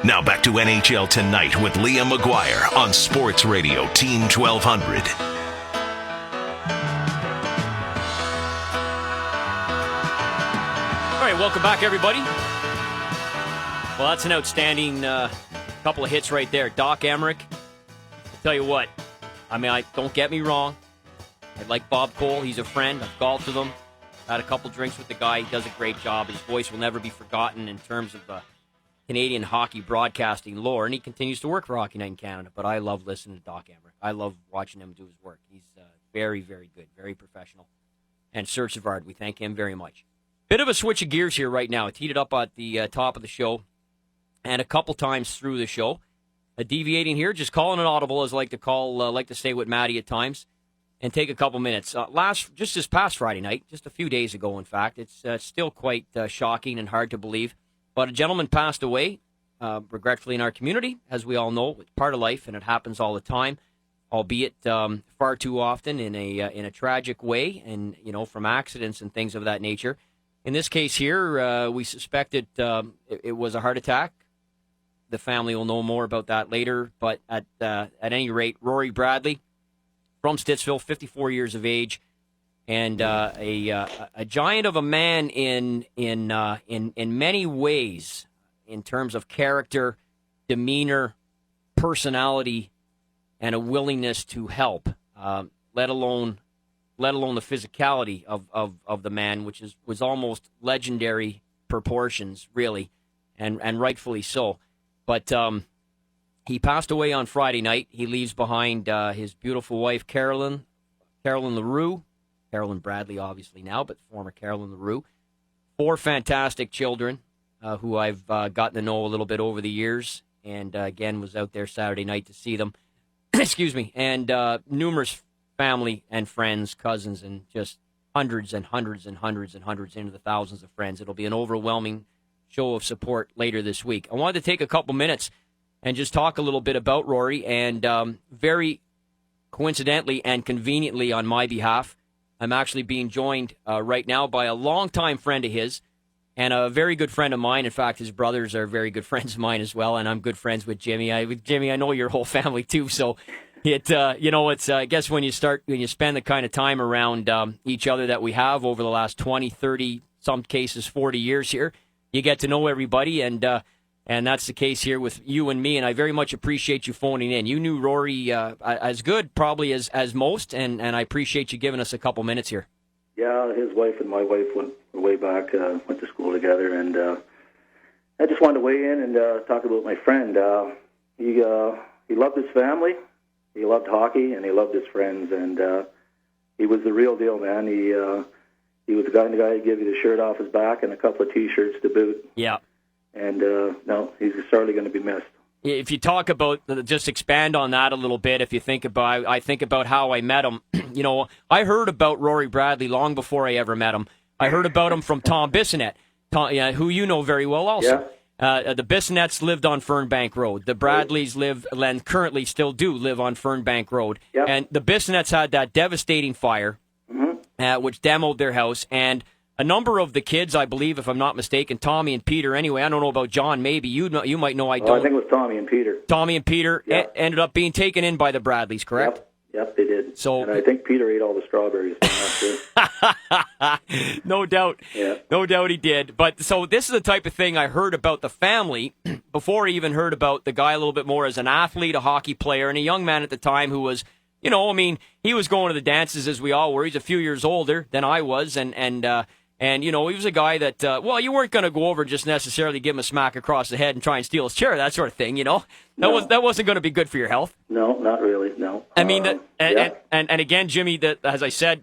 Now back to NHL Tonight with Liam McGuire on Sports Radio Team 1200. All right, welcome back, everybody. Well, that's an outstanding couple of hits right there. Doc Emmerich, I'll tell you what, don't get me wrong. I like Bob Cole. He's a friend. I've golfed with him. Had a couple drinks with the guy. He does a great job. His voice will never be forgotten in terms of Canadian hockey broadcasting lore, and he continues to work for Hockey Night in Canada. But I love listening to Doc Emmerich. I love watching him do his work. He's very, very good, very professional. And Serge Savard, we thank him very much. Bit of a switch of gears here right now. I teed it up at the top of the show and a couple times through the show. Deviating here, just calling an audible, as I like to call, like to say with Maddie at times, and take a couple minutes. Just this past Friday night, just a few days ago, in fact, it's still quite shocking and hard to believe. But a gentleman passed away, regretfully, in our community. As we all know, it's part of life, and it happens all the time, albeit far too often in a tragic way, and from accidents and things of that nature. In this case here, we suspected it was a heart attack. The family will know more about that later. But at any rate, Rory Bradley from Stittsville, 54 years of age. And a giant of a man in many ways, in terms of character, demeanor, personality, and a willingness to help. Let alone the physicality of the man, which was almost legendary proportions, really, and rightfully so. But he passed away on Friday night. He leaves behind his beautiful wife, Carolyn LaRue. Carolyn Bradley, obviously now, but former Carolyn LaRue. 4 fantastic children who I've gotten to know a little bit over the years, and again was out there Saturday night to see them. Excuse me. And numerous family and friends, cousins, and just hundreds and hundreds and hundreds and hundreds into the thousands of friends. It'll be an overwhelming show of support later this week. I wanted to take a couple minutes and just talk a little bit about Rory, and very coincidentally and conveniently on my behalf, I'm actually being joined right now by a longtime friend of his and a very good friend of mine. In fact, his brothers are very good friends of mine as well, and I'm good friends with Jimmy. Jimmy, I know your whole family too, so it's I guess when you spend the kind of time around each other that we have over the last 20, 30, some cases 40 years here, you get to know everybody, and that's the case here with you and me, and I very much appreciate you phoning in. You knew Rory as good, probably, as most, and I appreciate you giving us a couple minutes here. Yeah, his wife and my wife went way back, went to school together, and I just wanted to weigh in and talk about my friend. He loved his family, he loved hockey, and he loved his friends, and he was the real deal, man. He was the guy who'd give you the shirt off his back and a couple of T-shirts to boot. Yeah. And, no, he's certainly going to be missed. If you talk about, just expand on that a little bit, I think about how I met him. I heard about Rory Bradley long before I ever met him. I heard about him from Tom Bissonnette, who you know very well also. Yeah. The Bissonnettes lived on Fernbank Road. The Bradleys live, and currently still do live on Fernbank Road. Yep. And the Bissonnettes had that devastating fire, which demoed their house, and a number of the kids, I believe, if I'm not mistaken, Tommy and Peter. Anyway, I don't know about John. Maybe you might know. I don't. I think it was Tommy and Peter. Tommy and Peter ended up being taken in by the Bradleys, correct? Yep, they did. So, and I think Peter ate all the strawberries. I'm not sure. No doubt. Yeah. No doubt he did. But so this is the type of thing I heard about the family before I even heard about the guy a little bit more as an athlete, a hockey player, and a young man at the time who was, he was going to the dances as we all were. He's a few years older than I was, and he was a guy that, you weren't going to go over and just necessarily give him a smack across the head and try and steal his chair, that sort of thing, That wasn't going to be good for your health. No, not really, no. I mean, and again, Jimmy, as I said,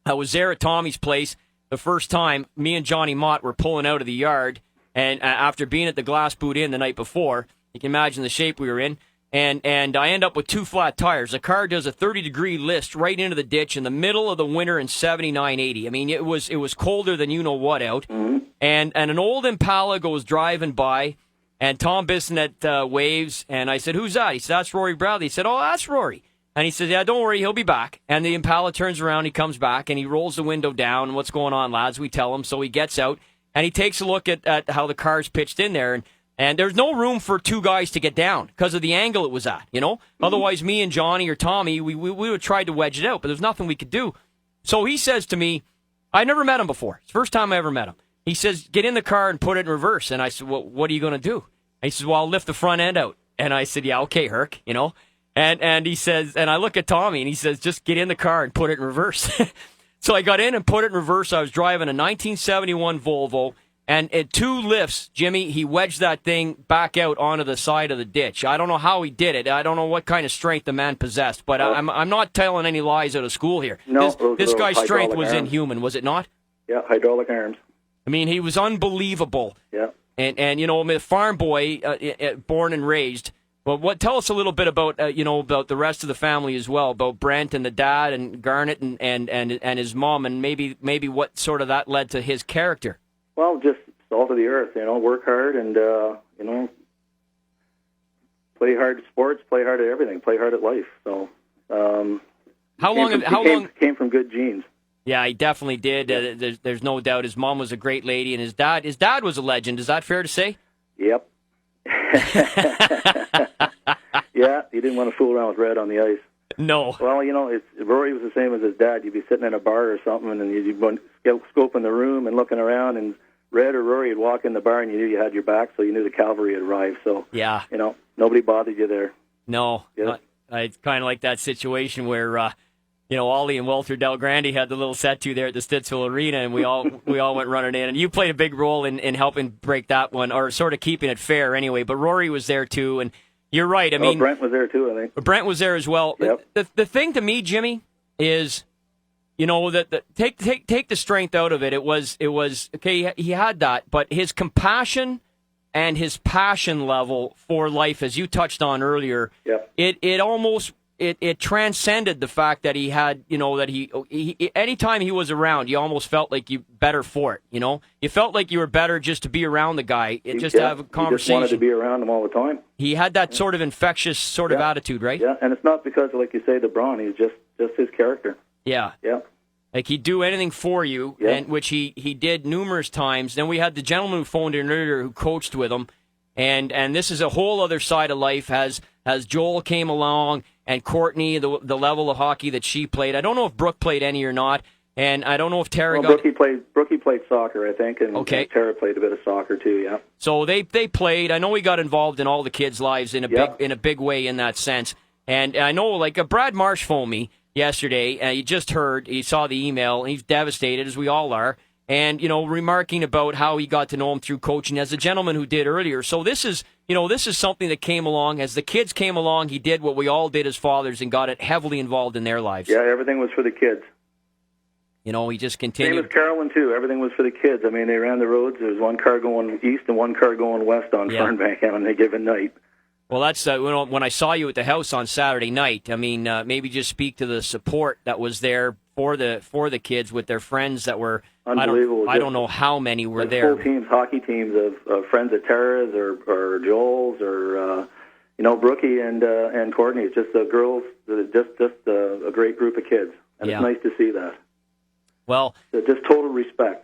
I was there at Tommy's place the first time. Me and Johnny Mott were pulling out of the yard, and after being at the Glass Boot Inn the night before, you can imagine the shape we were in. And I end up with 2 flat tires. The car does a 30-degree list right into the ditch in the middle of the winter in 79-80. I mean, it was colder than you know what out. Mm-hmm. And an old Impala goes driving by, and Tom Bissonnette waves, and I said, "Who's that?" He said, "That's Rory Bradley." He said, "Oh, that's Rory." And he said, "Yeah, don't worry, he'll be back." And the Impala turns around, he comes back, and he rolls the window down. "What's going on, lads?" We tell him. So he gets out, and he takes a look at how the car's pitched in there, And there's no room for two guys to get down because of the angle it was at, you know? Mm-hmm. Otherwise, me and Johnny or Tommy, we would have tried to wedge it out, but there's nothing we could do. So he says to me, I never met him before. It's the first time I ever met him. He says, get in the car and put it in reverse. And I said, well, what are you going to do? And he says, well, I'll lift the front end out. And I said, yeah, okay, Herc, you know? And he says, and I look at Tommy and he says, just get in the car and put it in reverse. So I got in and put it in reverse. I was driving a 1971 Volvo. And at 2 lifts, Jimmy, he wedged that thing back out onto the side of the ditch. I don't know how he did it. I don't know what kind of strength the man possessed. But I'm not telling any lies out of school here. No, this guy's strength was inhuman, was it not? Yeah, hydraulic arms. I mean, he was unbelievable. Yeah. And you know, I'm a farm boy, born and raised. But tell us a little bit about about the rest of the family as well, about Brent and the dad and Garnet and his mom, and maybe what sort of that led to his character. Well, just salt of the earth, work hard and, play hard at sports, play hard at everything, play hard at life. So, how long came from good genes. Yeah, he definitely did. Yeah. There's no doubt. His mom was a great lady, and his dad was a legend. Is that fair to say? Yep. Yeah, he didn't want to fool around with Red on the ice. No. Well, Rory was the same as his dad. You'd be sitting in a bar or something, and you'd be scoping the room and looking around, and Red or Rory would walk in the bar, and you knew you had your back, so you knew the cavalry had arrived. So, yeah, nobody bothered you there. No. Yeah. It's kind of like that situation where, Ollie and Walter Del Grande had the little set-to there at the Stittsville Arena, and we all went running in. And you played a big role in helping break that one, or sort of keeping it fair anyway. But Rory was there, too, and you're right. I mean, Brent was there, too, I think. Brent was there as well. Yep. The thing to me, Jimmy, is... that take the strength out of it. It was okay. He had that, but his compassion and his passion level for life, as you touched on earlier, yep. it almost transcended the fact that he had that he anytime he was around, you almost felt like you better for it. You felt like you were better just to be around the guy, to have a conversation. You just wanted to be around him all the time. He had that sort of infectious sort of attitude, right? Yeah, and it's not because, like you say, the brawn. He's just his character. Yeah. Yeah. Like, he'd do anything for you, and which he did numerous times. Then we had the gentleman who phoned in earlier who coached with him, and this is a whole other side of life. As Joel came along, and Courtney, the level of hockey that she played. I don't know if Brooke played any or not, and I don't know if Tara got... Brookie played soccer, I think, and Tara played a bit of soccer too, yeah. So they played. I know he got involved in all the kids' lives in a big way in that sense. And I know, like, Brad Marsh phoned me yesterday, and he saw the email, and he's devastated, as we all are, and, remarking about how he got to know him through coaching, as a gentleman who did earlier. So this is something that came along. As the kids came along, he did what we all did as fathers and got it heavily involved in their lives. Yeah, everything was for the kids. He just continued. Same as Carolyn, too. Everything was for the kids. I mean, they ran the roads. There was one car going east and one car going west on Fernbank on a given night. Well, that's when I saw you at the house on Saturday night. I mean, maybe just speak to the support that was there for the kids with their friends that were unbelievable. I don't know how many were there. Full teams, hockey teams of friends of Tara's or Joel's or Brookie and Courtney. It's just the girls, just a great group of kids, and it's nice to see that. Well, just total respect.